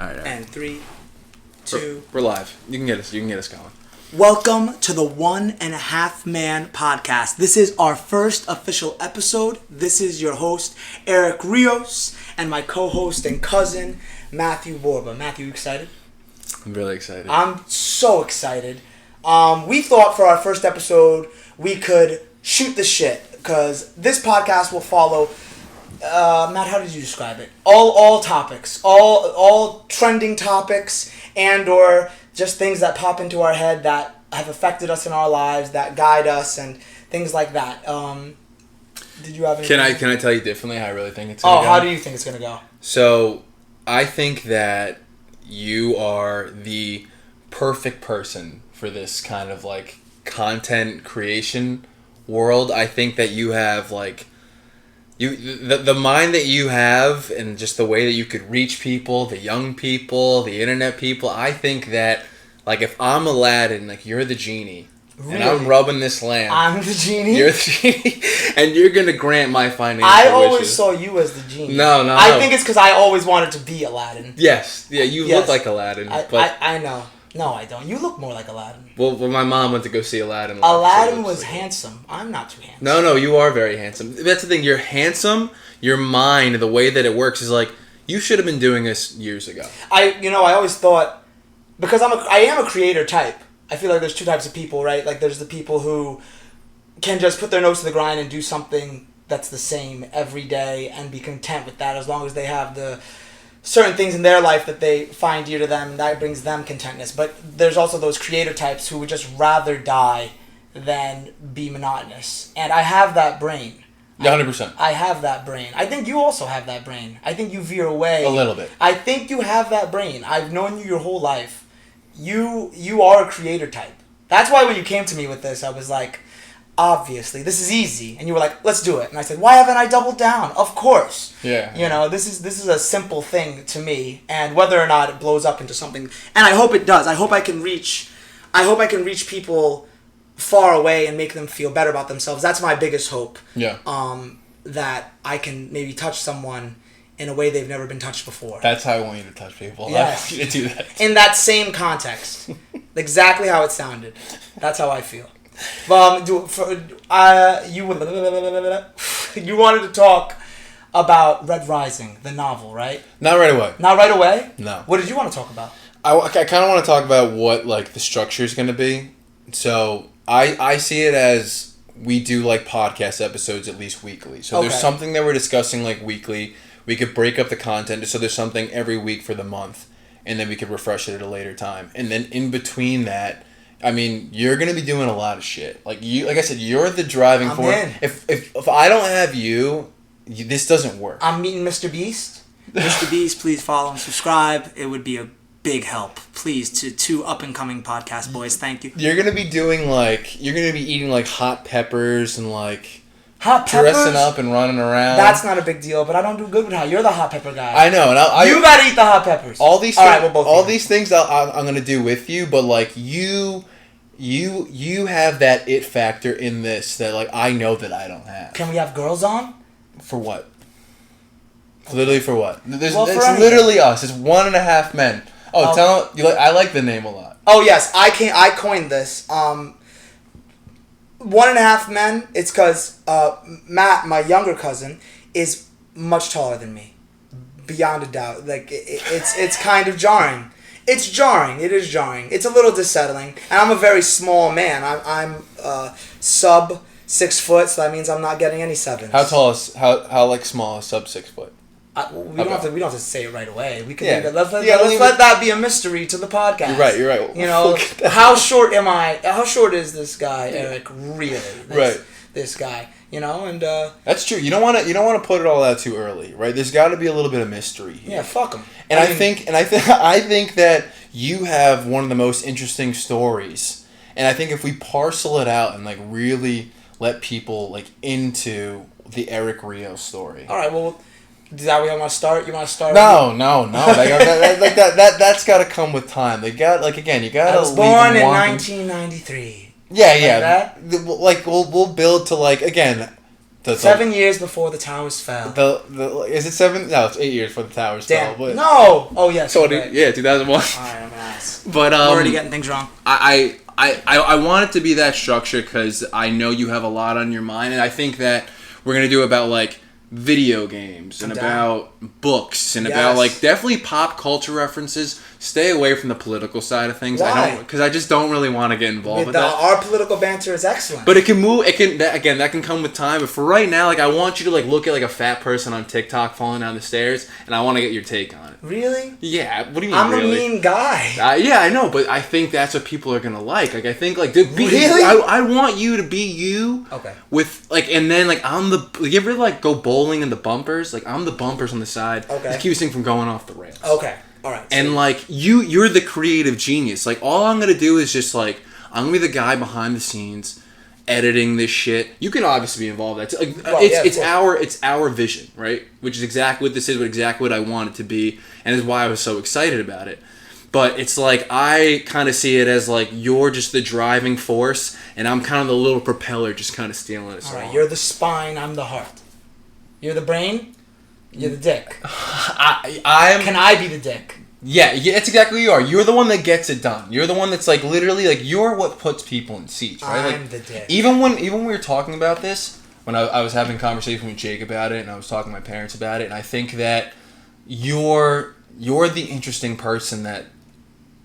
All right. And 3, 2. We're live. You can get us going. Welcome to the 1.5 Man Podcast. This is our first official episode. This is your host, Eric Rios, and my co-host and cousin, Matthew Borba. Matthew, you excited? I'm really excited. I'm so excited. We thought for our first episode we could shoot the shit because this podcast will follow. Matt, how did you describe it? All topics, all trending topics, and or just things that pop into our head that have affected us in our lives, that guide us, and things like that. Did you have any? Can I tell you differently how I really think it's gonna go? How do you think it's gonna go? So, I think that you are the perfect person for this kind of like content creation world. I think that you have like the mind that you have and just the way that you could reach people, the young people, the internet people. I think that like if I'm Aladdin, like you're the genie. Really? And I'm rubbing this lamp. I'm the genie? You're the genie. And you're going to grant my financial I always wishes. saw you as the genie. No. I think it's because I always wanted to be Aladdin. Yes. Yeah, you look like Aladdin. I know. No, I don't. You look more like Aladdin. Well, when my mom went to go see Aladdin. Aladdin was handsome. I'm not too handsome. No, you are very handsome. That's the thing. You're handsome. Your mind, the way that it works is like, you should have been doing this years ago. I always thought, because I am a creator type. I feel like there's two types of people, right? Like there's the people who can just put their nose to the grind and do something that's the same every day and be content with that as long as they have the certain things in their life that they find dear to them and that brings them contentness. But there's also those creator types who would just rather die than be monotonous. And I have that brain. 100%. I have that brain. I think you also have that brain. I think you veer away. A little bit. I think you have that brain. I've known you your whole life. You are a creator type. That's why when you came to me with this, I was like, obviously, this is easy. And you were like, let's do it. And I said, why haven't I doubled down? Of course. Yeah. This is a simple thing to me. And whether or not it blows up into something, and I hope it does. I hope I can reach people far away and make them feel better about themselves. That's my biggest hope. Yeah. That I can maybe touch someone in a way they've never been touched before. That's how I want you to touch people. Yes. I want you to do that. In that same context. Exactly how it sounded. That's how I feel. You wanted to talk about Red Rising, the novel, right? Not right away. Not right away? No. What did you want to talk about? I kind of want to talk about what like the structure is going to be. So I see it as we do like podcast episodes at least weekly. So there's something that we're discussing like weekly. We could break up the content so there's something every week for the month, and then we could refresh it at a later time. And then in between that, I mean, you're gonna be doing a lot of shit. Like I said, you're the driving force. If I don't have you, this doesn't work. I'm meeting Mr. Beast. Mr. Beast, please follow and subscribe. It would be a big help, please, to two up and coming podcast boys. Thank you. You're gonna be doing you're gonna be eating like hot peppers and like. Hot peppers? Dressing up and running around. That's not a big deal, but I don't do good with hot. You're the hot pepper guy. I know. And you gotta eat the hot peppers. All these things I'm gonna do with you, but like you have that it factor in this that like I know that I don't have. Can we have girls on? For what? Literally for what? It's literally us. It's 1.5 Men. Tell them I like the name a lot. Oh yes, I coined this. 1.5 Men. It's because Matt, my younger cousin, is much taller than me, beyond a doubt. Like it's kind of jarring. It's jarring. It is jarring. It's a little dissettling. And I'm a very small man. I'm sub 6 foot, so that means I'm not getting any sevens. How tall is how like small is sub 6 foot? We don't have to say it right away. We can let's let that be a mystery to the podcast. You're right. You know, how short am I? How short is this guy, Eric? Really? This guy. You know, and that's true. You don't want to put it all out too early, right? There's got to be a little bit of mystery here. Yeah, fuck him. And I think that you have one of the most interesting stories, and I think if we parcel it out and like really let people like into the Eric Rios story. All right. Well. Is that where you want to start? You want to start? No. Like that's got to come with time. They got you got to. I was born in 1993. Yeah. Like we'll build to like again. 7 years before the towers fell. Is it 7? No, it's 8 years before the towers fell. But no! Oh, yes. So, yeah, 2001. Alright, I'm gonna ask. But, I'm already getting things wrong. I want it to be that structure because I know you have a lot on your mind, and I think that we're going to do about, like, video games and about books and about, like, definitely pop culture references. Stay away from the political side of things. Why? Because I just don't really want to get involved with that. Our political banter is excellent. But it can move. That can come with time. But for right now, like, I want you to, like, look at, like, a fat person on TikTok falling down the stairs, and I want to get your take on it. Really? Yeah. What do you mean, I'm really? a mean guy. Yeah, I know, but I think that's what people are going to like. Like, I think, like, really? I want you to be you. Okay. With, like, and then, like, you ever, like, go bowling in the bumpers? Like, I'm the bumpers on the side. Okay. Just keep this thing from going off the rails. Okay. All right. And, like, you're the creative genius. Like, all I'm going to do is just, like, I'm going to be the guy behind the scenes editing this shit. You can obviously be involved. That's like, it's our vision, right? Which is exactly what this is, exactly what I want it to be, and is why I was so excited about it. But it's like, I kind of see it as, like, you're just the driving force, and I'm kind of the little propeller just kind of stealing us all. Right, you're the spine, I'm the heart. You're the brain, you're the dick. Can I be the dick? Yeah, that's exactly what you are. You're the one that gets it done. You're the one that's, like, literally, like, you're what puts people in seats, right? I'm the dick. Even when we were talking about this, when I was having a conversation with Jake about it, and I was talking to my parents about it, and I think that you're the interesting person that,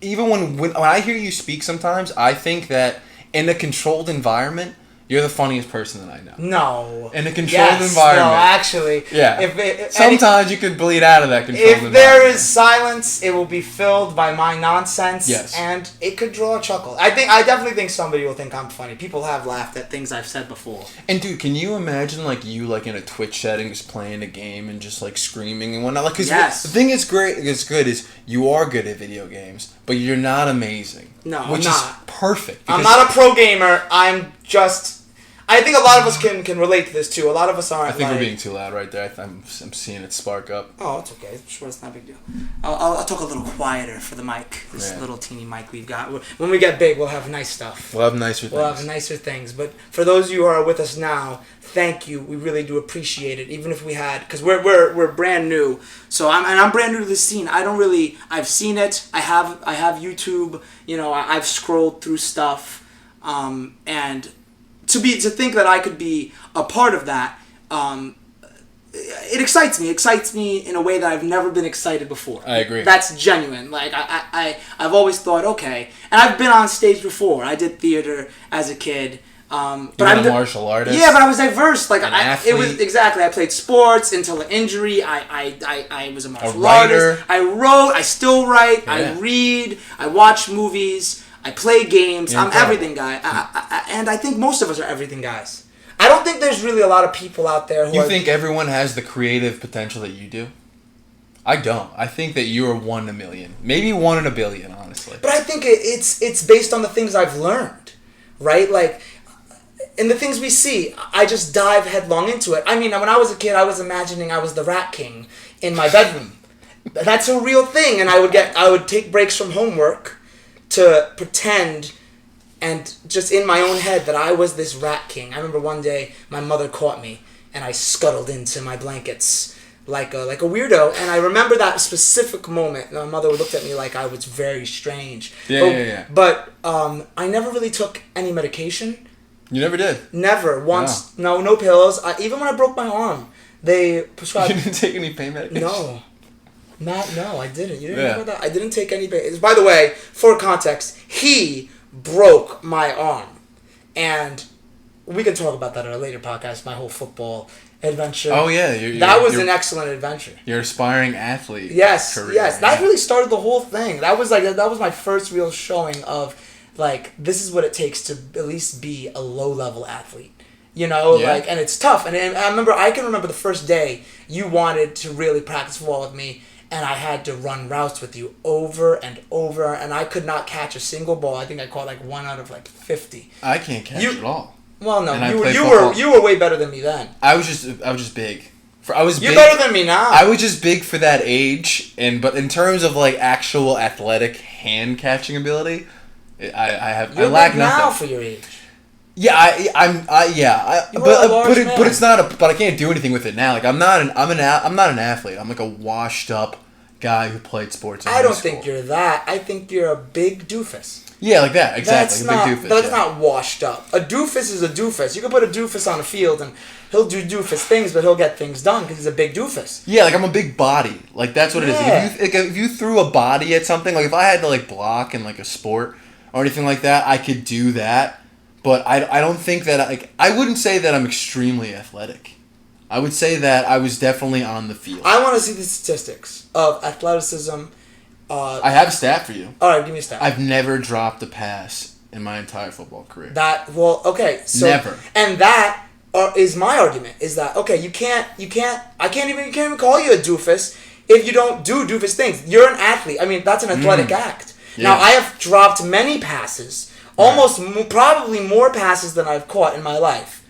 even when I hear you speak sometimes, I think that in a controlled environment, you're the funniest person that I know. No. In a controlled environment. No, actually. Yeah. Sometimes you could bleed out of that controlled environment. If there is silence, it will be filled by my nonsense. Yes. And it could draw a chuckle. I definitely think somebody will think I'm funny. People have laughed at things I've said before. And dude, can you imagine, like, you, like, in a Twitch setting just playing a game and just, like, screaming and whatnot? Like, cause the thing is good is you are good at video games, but you're not amazing. No, which I'm is not. Perfect. I'm not a pro gamer. I'm just... I think a lot of us can relate to this, too. A lot of us aren't. I think we're being too loud right there. I'm seeing it spark up. Oh, it's okay. I'm sure it's not a big deal. I'll talk a little quieter for the mic. This little teeny mic we've got. When we get big, we'll have nice stuff. We'll have nicer things. We'll have nicer things. But for those of you who are with us now, thank you. We really do appreciate it. Even if we had... Because we're brand new. So I'm brand new to this scene. I've seen it. I have YouTube. You know, I've scrolled through stuff. And... To think that I could be a part of that, it excites me. It excites me in a way that I've never been excited before. I agree. That's genuine. Like I've always thought, okay, and I've been on stage before. I did theater as a kid. But I'm a martial artist. Yeah, but I was diverse. Like athlete. It was exactly. I played sports until an injury. I was a martial artist. I wrote. I still write. Yeah. I read. I watch movies. I play games. I'm everything guy. And I think most of us are everything guys. I don't think there's really a lot of people out there who You think everyone has the creative potential that you do? I don't. I think that you're 1 in a million. Maybe 1 in a billion, honestly. But I think it's based on the things I've learned, right? Like, in the things we see, I just dive headlong into it. I mean, when I was a kid, I was imagining I was the Rat King in my bedroom. That's a real thing. And I would take breaks from homework to pretend and just in my own head that I was this Rat King. I remember one day my mother caught me and I scuttled into my blankets like a weirdo. And I remember that specific moment. My mother looked at me like I was very strange. Yeah. But I never really took any medication. You never did? Never. Once. No pills. Even when I broke my arm, they prescribed... You didn't take any pain medication? No. No, I didn't. You didn't know that? I didn't take any... By the way, for context, he broke my arm. And we can talk about that in a later podcast, my whole football adventure. Oh, yeah. That was an excellent adventure. Your aspiring athlete career. Yes. That yeah. really started the whole thing. That was my first real showing of, like, this is what it takes to at least be a low-level athlete. You know, and it's tough. And I can remember the first day you wanted to really practice football with me, and I had to run routes with you over and over, and I could not catch a single ball. I think I caught like 1 out of like 50. I can't catch at all. Well, no, you were way better than me then. I was just big. You're better than me now. I was just big for that age, but in terms of like actual athletic hand catching ability, I lack nothing. You're big now for your age. Yeah, but it's not but I can't do anything with it now. Like I'm not an athlete. I'm like a washed up guy who played sports. I don't think you're that. I think you're a big doofus. Yeah, like that, exactly. Big doofus. That's not washed up. A doofus is a doofus. You can put a doofus on a field and he'll do doofus things, but he'll get things done because he's a big doofus. Yeah, like I'm a big body. Like that's what it is. If you threw a body at something, like if I had to like block in like a sport or anything like that, I could do that. But I don't think that I wouldn't say that I'm extremely athletic. I would say that I was definitely on the field. I want to see the statistics of athleticism. I have a stat for you. All right, give me a stat. I've never dropped a pass in my entire football career. So never. And that is my argument. Is that okay? You can't even call you a doofus if you don't do doofus things. You're an athlete. I mean, that's an athletic act. Yeah. Now I have dropped many passes. Almost probably more passes than I've caught in my life.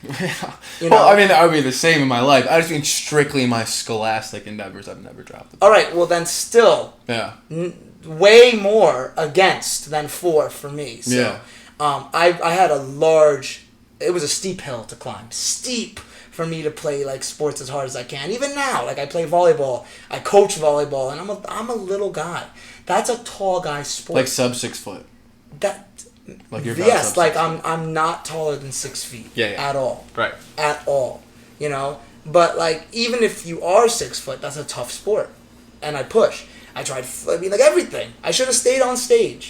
You know? Well, I mean, I would be the same in my life. I just mean strictly my scholastic endeavors. I've never dropped the ball. All right, well then still, way more against than for me. So, yeah. I had it was a steep hill to climb. Steep for me to play like sports as hard as I can. Even now, like I play volleyball, I coach volleyball, and I'm a little guy. That's a tall guy sport. Like sub 6 foot. Like you're yes, like I'm not taller than 6 feet. At all. Right. At all. You know? But like even if you are 6 foot, that's a tough sport. And I push. I tried like everything. I should have stayed on stage.